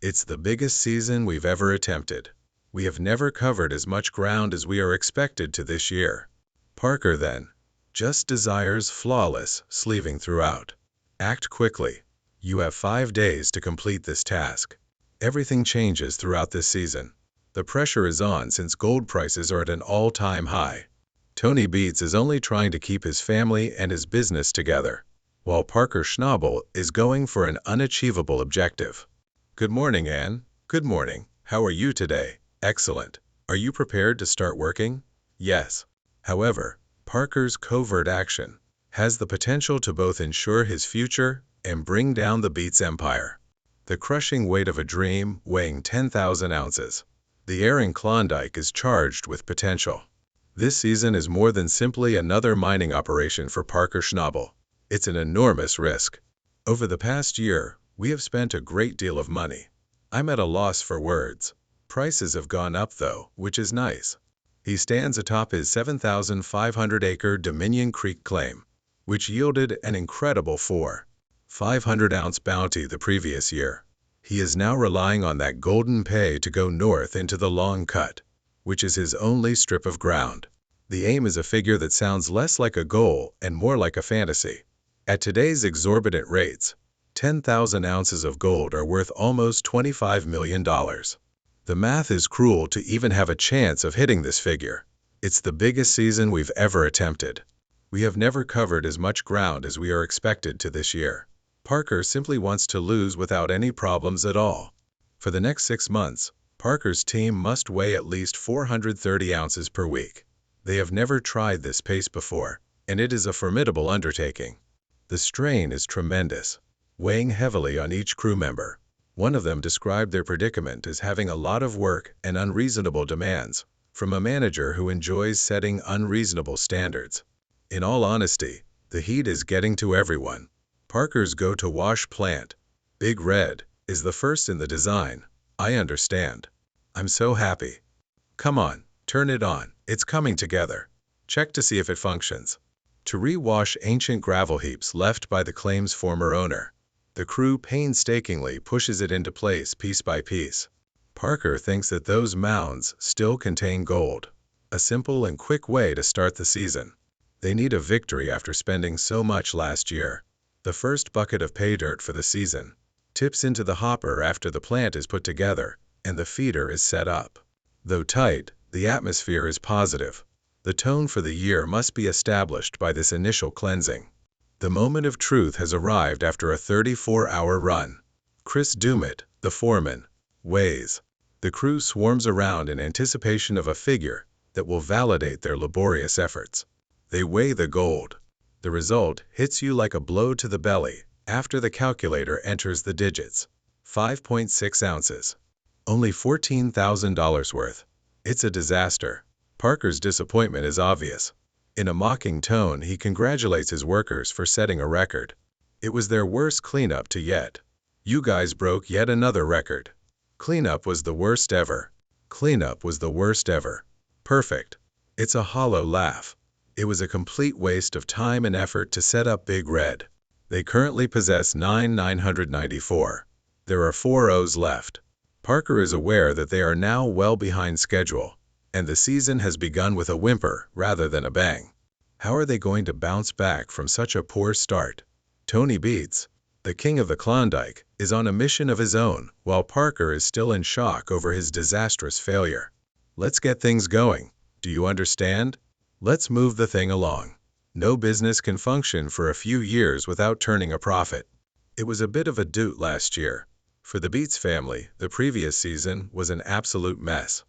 It's the biggest season we've ever attempted. We have never covered as much ground as we are expected to this year. Parker then just desires flawless sleeving throughout. Act quickly. You have 5 days to complete this task. Everything changes throughout this season. The pressure is on since gold prices are at an all-time high. Tony Beets is only trying to keep his family and his business together, while Parker Schnabel is going for an unachievable objective. Good morning, Anne. Good morning. How are you today? Excellent. Are you prepared to start working? Yes. However, Parker's covert action has the potential to both ensure his future and bring down the Beets empire. The crushing weight of a dream weighing 10,000 ounces. The air in Klondike is charged with potential. This season is more than simply another mining operation for Parker Schnabel. It's an enormous risk. Over the past year, we have spent a great deal of money. I'm at a loss for words. Prices have gone up though, which is nice. He stands atop his 7,500-acre Dominion Creek claim, which yielded an incredible 4,500-ounce bounty the previous year. He is now relying on that golden pay to go north into the long cut, which is his only strip of ground. The aim is a figure that sounds less like a goal and more like a fantasy. At today's exorbitant rates, 10,000 ounces of gold are worth almost $25 million. The math is cruel to even have a chance of hitting this figure. It's the biggest season we've ever attempted. We have never covered as much ground as we are expected to this year. Parker simply wants to lose without any problems at all. For the next 6 months, Parker's team must weigh at least 430 ounces per week. They have never tried this pace before, and it is a formidable undertaking. The strain is tremendous, weighing heavily on each crew member. One of them described their predicament as having a lot of work and unreasonable demands from a manager who enjoys setting unreasonable standards. In all honesty, the heat is getting to everyone. Parker's go-to-wash plant, Big Red, is the first in the design. I understand. I'm so happy. Come on, turn it on. It's coming together. Check to see if it functions. To rewash ancient gravel heaps left by the claim's former owner, the crew painstakingly pushes it into place piece by piece. Parker thinks that those mounds still contain gold. A simple and quick way to start the season. They need a victory after spending so much last year. The first bucket of pay dirt for the season tips into the hopper after the plant is put together and the feeder is set up. Though tight, the atmosphere is positive. The tone for the year must be established by this initial cleansing. The moment of truth has arrived after a 34-hour run. Chris Dumit, the foreman, weighs. The crew swarms around in anticipation of a figure that will validate their laborious efforts. They weigh the gold. The result hits you like a blow to the belly after the calculator enters the digits. 5.6 ounces. Only $14,000 worth. It's a disaster. Parker's disappointment is obvious. In a mocking tone, he congratulates his workers for setting a record. It was their worst cleanup to yet. You guys broke yet another record. Cleanup was the worst ever. Cleanup was the worst ever. Perfect. It's a hollow laugh. It was a complete waste of time and effort to set up Big Red. They currently possess 994. There are 4 O's left. Parker is aware that they are now well behind schedule, and the season has begun with a whimper rather than a bang. How are they going to bounce back from such a poor start? Tony Beets, the king of the Klondike, is on a mission of his own, while Parker is still in shock over his disastrous failure. Let's get things going. Do you understand? Let's move the thing along. No business can function for a few years without turning a profit. It was a bit of a doot last year. For the Beets family, the previous season was an absolute mess.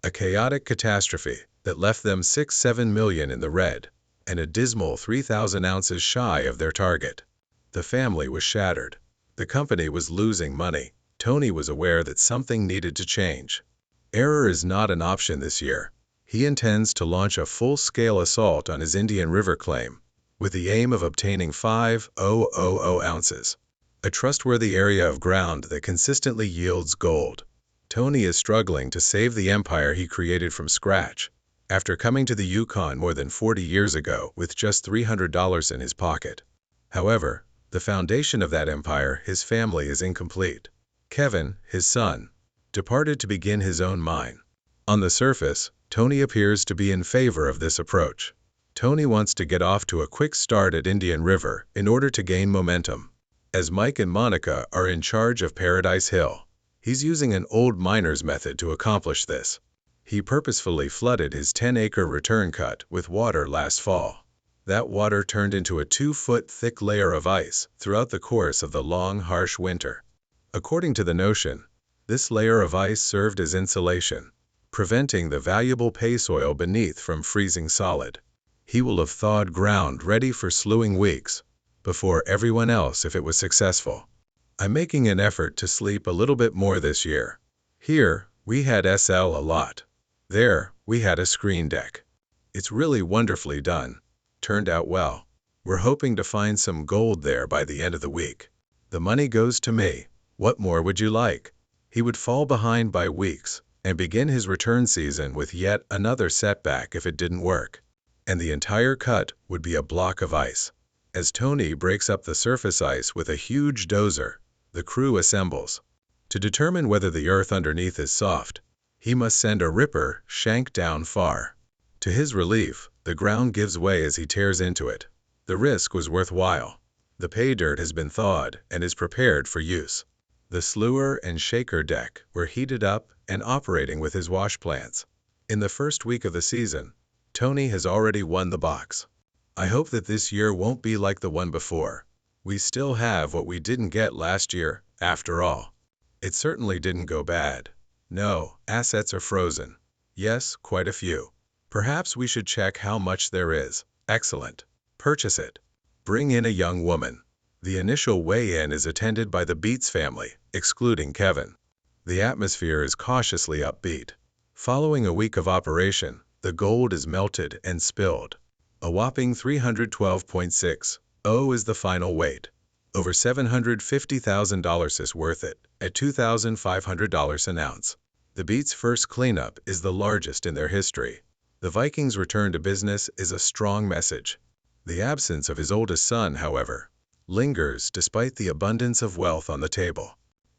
A chaotic catastrophe that left them $6-7 million in the red, and a dismal 3,000 ounces shy of their target. The family was shattered. The company was losing money. Tony was aware that something needed to change. Error is not an option this year. He intends to launch a full-scale assault on his Indian River claim, with the aim of obtaining 5,000 ounces, a trustworthy area of ground that consistently yields gold. Tony is struggling to save the empire he created from scratch, after coming to the Yukon more than 40 years ago with just $300 in his pocket. However, the foundation of that empire, his family, is incomplete. Kevin, his son, departed to begin his own mine. On the surface, Tony appears to be in favor of this approach. Tony wants to get off to a quick start at Indian River in order to gain momentum. As Mike and Monica are in charge of Paradise Hill, he's using an old miner's method to accomplish this. He purposefully flooded his 10-acre return cut with water last fall. That water turned into a 2-foot thick layer of ice throughout the course of the long, harsh winter. According to the notion, this layer of ice served as insulation, preventing the valuable pay soil beneath from freezing solid. He will have thawed ground ready for sloughing weeks before everyone else if it was successful. I'm making an effort to sleep a little bit more this year. Here, we had SL a lot. There, we had a screen deck. It's really wonderfully done. Turned out well. We're hoping to find some gold there by the end of the week. The money goes to me. What more would you like? He would fall behind by weeks and begin his return season with yet another setback if it didn't work. And the entire cut would be a block of ice. As Tony breaks up the surface ice with a huge dozer, the crew assembles. To determine whether the earth underneath is soft, he must send a ripper shank down far. To his relief, the ground gives way as he tears into it. The risk was worthwhile. The pay dirt has been thawed and is prepared for use. The slewer and shaker deck were heated up and operating with his wash plants. In the first week of the season, Tony has already won the box. I hope that this year won't be like the one before. We still have what we didn't get last year, after all. It certainly didn't go bad. No, assets are frozen. Yes, quite a few. Perhaps we should check how much there is. Excellent. Purchase it. Bring in a young woman. The initial weigh-in is attended by the Beets family, excluding Kevin. The atmosphere is cautiously upbeat. Following a week of operation, the gold is melted and spilled. A whopping 312.60 is the final weight. Over $750,000 is worth it, at $2,500 an ounce. The Beets' first cleanup is the largest in their history. The Vikings' return to business is a strong message. The absence of his oldest son, however, lingers despite the abundance of wealth on the table.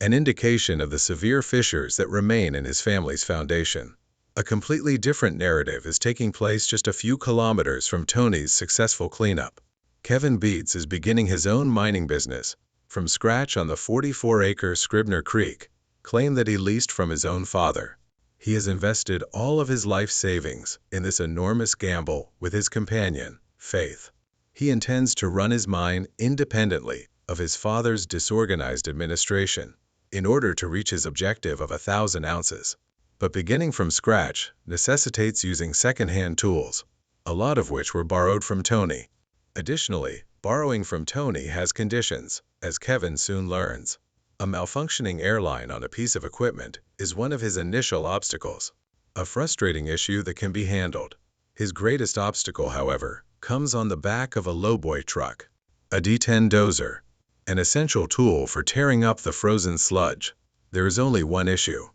An indication of the severe fissures that remain in his family's foundation. A completely different narrative is taking place just a few kilometers from Tony's successful cleanup. Kevin Beets is beginning his own mining business from scratch on the 44-acre Scribner Creek, claim that he leased from his own father. He has invested all of his life savings in this enormous gamble with his companion, Faith. He intends to run his mine independently of his father's disorganized administration in order to reach his objective of 1,000 ounces. But beginning from scratch necessitates using second-hand tools, a lot of which were borrowed from Tony. Additionally, borrowing from Tony has conditions, as Kevin soon learns. A malfunctioning airline on a piece of equipment is one of his initial obstacles, a frustrating issue that can be handled. His greatest obstacle, however, comes on the back of a lowboy truck, a D10 dozer, an essential tool for tearing up the frozen sludge. There is only one issue.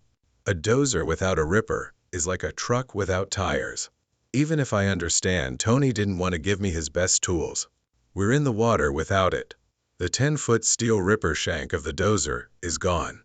A dozer without a ripper is like a truck without tires. Even if I understand Tony didn't want to give me his best tools, we're in the water without it. The 10-foot steel ripper shank of the dozer is gone.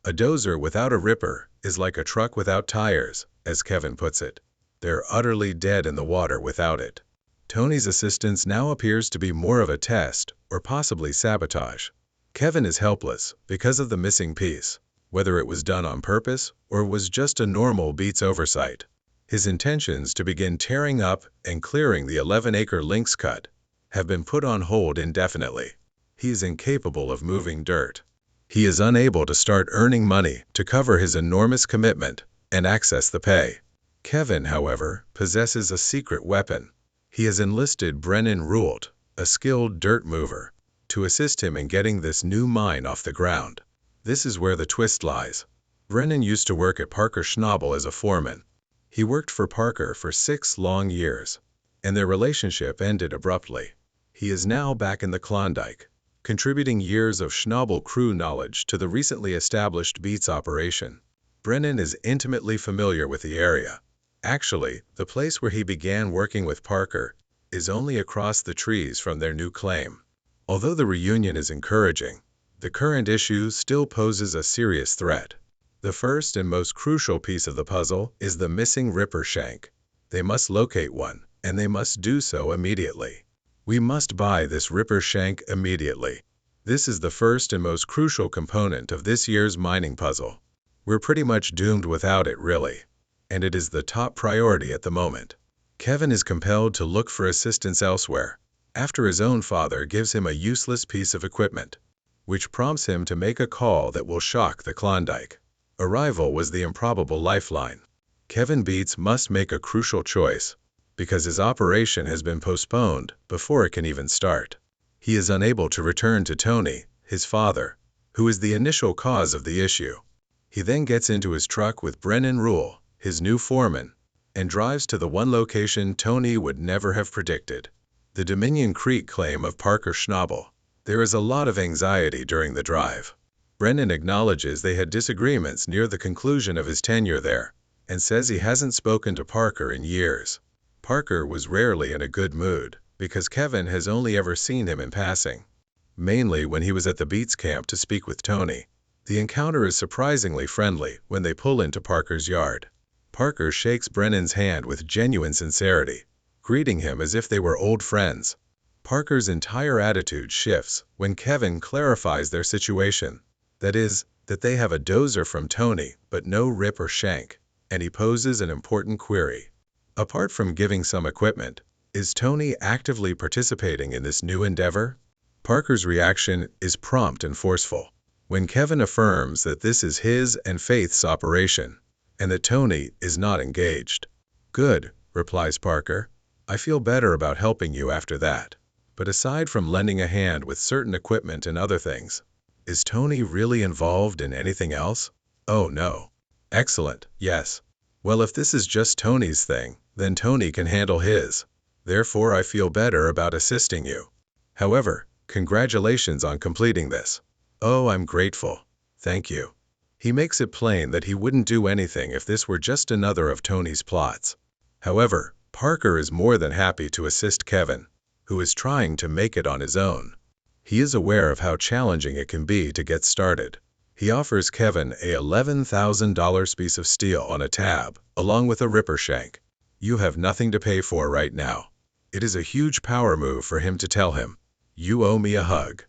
A dozer without a ripper is like a truck without tires, as Kevin puts it. They're utterly dead in the water without it. Tony's assistance now appears to be more of a test or possibly sabotage. Kevin is helpless because of the missing piece, whether it was done on purpose or was just a normal Beets oversight. His intentions to begin tearing up and clearing the 11-acre lynx cut have been put on hold indefinitely. He is incapable of moving dirt. He is unable to start earning money to cover his enormous commitment and access the pay. Kevin, however, possesses a secret weapon. He has enlisted Brennan Ruelt, a skilled dirt mover, to assist him in getting this new mine off the ground. This is where the twist lies. Brennan used to work at Parker Schnabel as a foreman. He worked for Parker for 6 long years, and their relationship ended abruptly. He is now back in the Klondike, contributing years of Schnabel crew knowledge to the recently established Beets operation. Brennan is intimately familiar with the area. Actually, the place where he began working with Parker is only across the trees from their new claim. Although the reunion is encouraging, The current issue still poses a serious threat. The first and most crucial piece of the puzzle is the missing Ripper shank. They must locate one, and they must do so immediately. We must buy this Ripper shank immediately. This is the first and most crucial component of this year's mining puzzle. We're pretty much doomed without it, really. And it is the top priority at the moment. Kevin is compelled to look for assistance elsewhere, after his own father gives him a useless piece of equipment, which prompts him to make a call that will shock the Klondike. Arrival was the improbable Lifeline. Kevin Beets must make a crucial choice, because his operation has been postponed before it can even start. He is unable to return to Tony, his father, who is the initial cause of the issue. He then gets into his truck with Brennan Rule, his new foreman, and drives to the one location Tony would never have predicted, the Dominion Creek claim of Parker Schnabel. There is a lot of anxiety during the drive. Brennan acknowledges they had disagreements near the conclusion of his tenure there, and says he hasn't spoken to Parker in years. Parker was rarely in a good mood, because Kevin has only ever seen him in passing, mainly when he was at the Beets camp to speak with Tony. The encounter is surprisingly friendly when they pull into Parker's yard. Parker shakes Brennan's hand with genuine sincerity, greeting him as if they were old friends. Parker's entire attitude shifts when Kevin clarifies their situation. That is, that they have a dozer from Tony, but no Rip or Shank, and he poses an important query. Apart from giving some equipment, is Tony actively participating in this new endeavor? Parker's reaction is prompt and forceful. When Kevin affirms that this is his and Faith's operation, and that Tony is not engaged. "Good," replies Parker. "I feel better about helping you after that. But aside from lending a hand with certain equipment and other things, is Tony really involved in anything else?" "Oh, no." "Excellent, yes. Well, if this is just Tony's thing, then Tony can handle his. Therefore, I feel better about assisting you. However, congratulations on completing this." "Oh, I'm grateful. Thank you." He makes it plain that he wouldn't do anything if this were just another of Tony's plots. However, Parker is more than happy to assist Kevin, who is trying to make it on his own. He is aware of how challenging it can be to get started. He offers Kevin a $11,000 piece of steel on a tab, along with a Ripper shank. You have nothing to pay for right now. It is a huge power move for him to tell him, "You owe me a hug."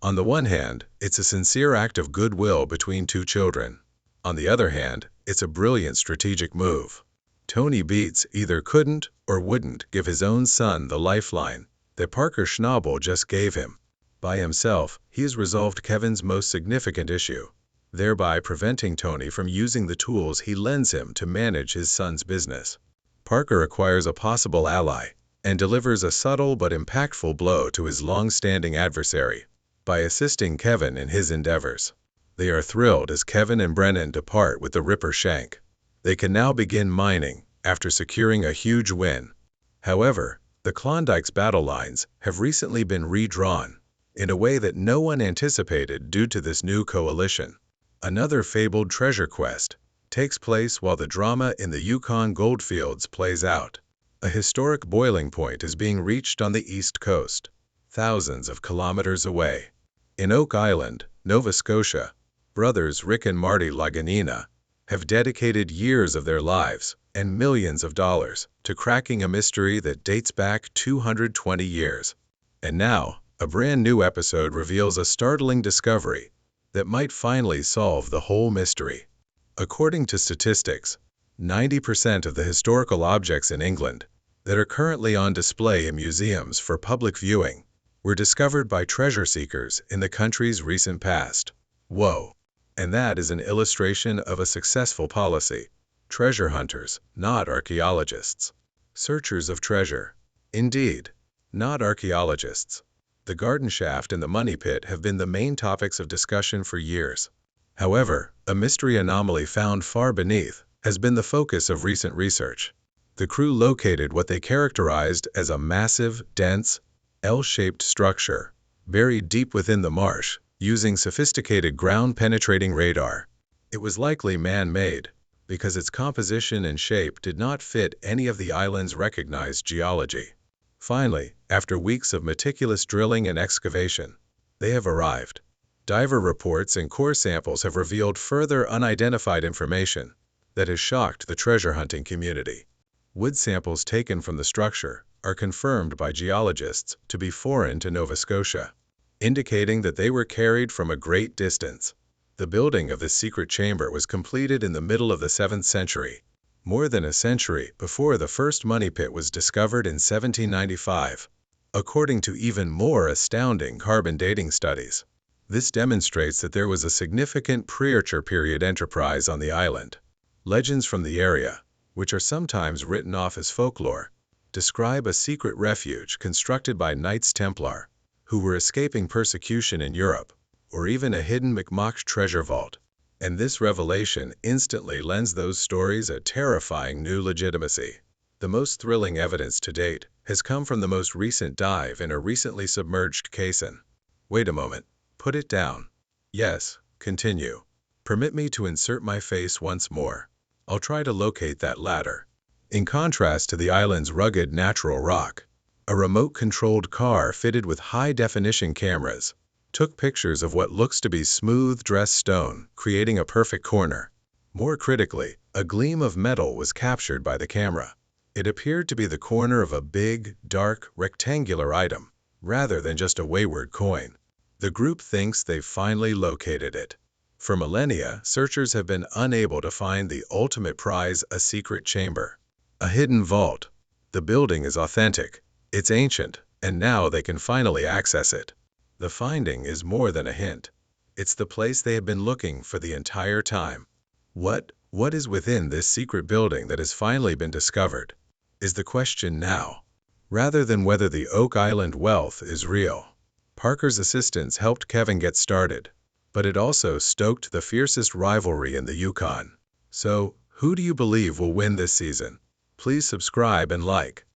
On the one hand, it's a sincere act of goodwill between two children. On the other hand, it's a brilliant strategic move. Tony Beets either couldn't or wouldn't give his own son the lifeline that Parker Schnabel just gave him. By himself, he has resolved Kevin's most significant issue, thereby preventing Tony from using the tools he lends him to manage his son's business. Parker acquires a possible ally and delivers a subtle but impactful blow to his long-standing adversary by assisting Kevin in his endeavors. They are thrilled as Kevin and Brennan depart with the Ripper shank. They can now begin mining after securing a huge win. However, the Klondike's battle lines have recently been redrawn in a way that no one anticipated due to this new coalition. Another fabled treasure quest takes place while the drama in the Yukon goldfields plays out. A historic boiling point is being reached on the East Coast, thousands of kilometers away. In Oak Island, Nova Scotia, brothers Rick and Marty Laganina have dedicated years of their lives and millions of dollars to cracking a mystery that dates back 220 years. And now, a brand new episode reveals a startling discovery that might finally solve the whole mystery. According to statistics, 90% of the historical objects in England that are currently on display in museums for public viewing were discovered by treasure seekers in the country's recent past. Whoa! And that is an illustration of a successful policy. Treasure hunters, not archaeologists. Searchers of treasure. Indeed, not archaeologists. The garden shaft and the money pit have been the main topics of discussion for years. However, a mystery anomaly found far beneath has been the focus of recent research. The crew located what they characterized as a massive, dense, L-shaped structure buried deep within the marsh using sophisticated ground-penetrating radar. It was likely man-made because its composition and shape did not fit any of the island's recognized geology. Finally, after weeks of meticulous drilling and excavation, they have arrived. Diver reports and core samples have revealed further unidentified information that has shocked the treasure hunting community. Wood samples taken from the structure are confirmed by geologists to be foreign to Nova Scotia, indicating that they were carried from a great distance. The building of this secret chamber was completed in the middle of the 7th century, more than a century before the first money pit was discovered in 1795, according to even more astounding carbon dating studies. This demonstrates that there was a significant pre-Archer period enterprise on the island. Legends from the area, which are sometimes written off as folklore, describe a secret refuge constructed by Knights Templar who were escaping persecution in Europe, or even a hidden Mi'kmaq treasure vault. And this revelation instantly lends those stories a terrifying new legitimacy. The most thrilling evidence to date has come from the most recent dive in a recently submerged caisson. Wait a moment. Put it down. Yes, continue. Permit me to insert my face once more. I'll try to locate that ladder. In contrast to the island's rugged natural rock, a remote-controlled car fitted with high-definition cameras took pictures of what looks to be smooth dressed stone, creating a perfect corner. More critically, a gleam of metal was captured by the camera. It appeared to be the corner of a big, dark, rectangular item, rather than just a wayward coin. The group thinks they've finally located it. For millennia, searchers have been unable to find the ultimate prize, a secret chamber, a hidden vault. The building is authentic, it's ancient, and now they can finally access it. The finding is more than a hint. It's the place they have been looking for the entire time. What is within this secret building that has finally been discovered, is the question now, rather than whether the Oak Island wealth is real. Parker's assistance helped Kevin get started, but it also stoked the fiercest rivalry in the Yukon. So, who do you believe will win this season? Please subscribe and like.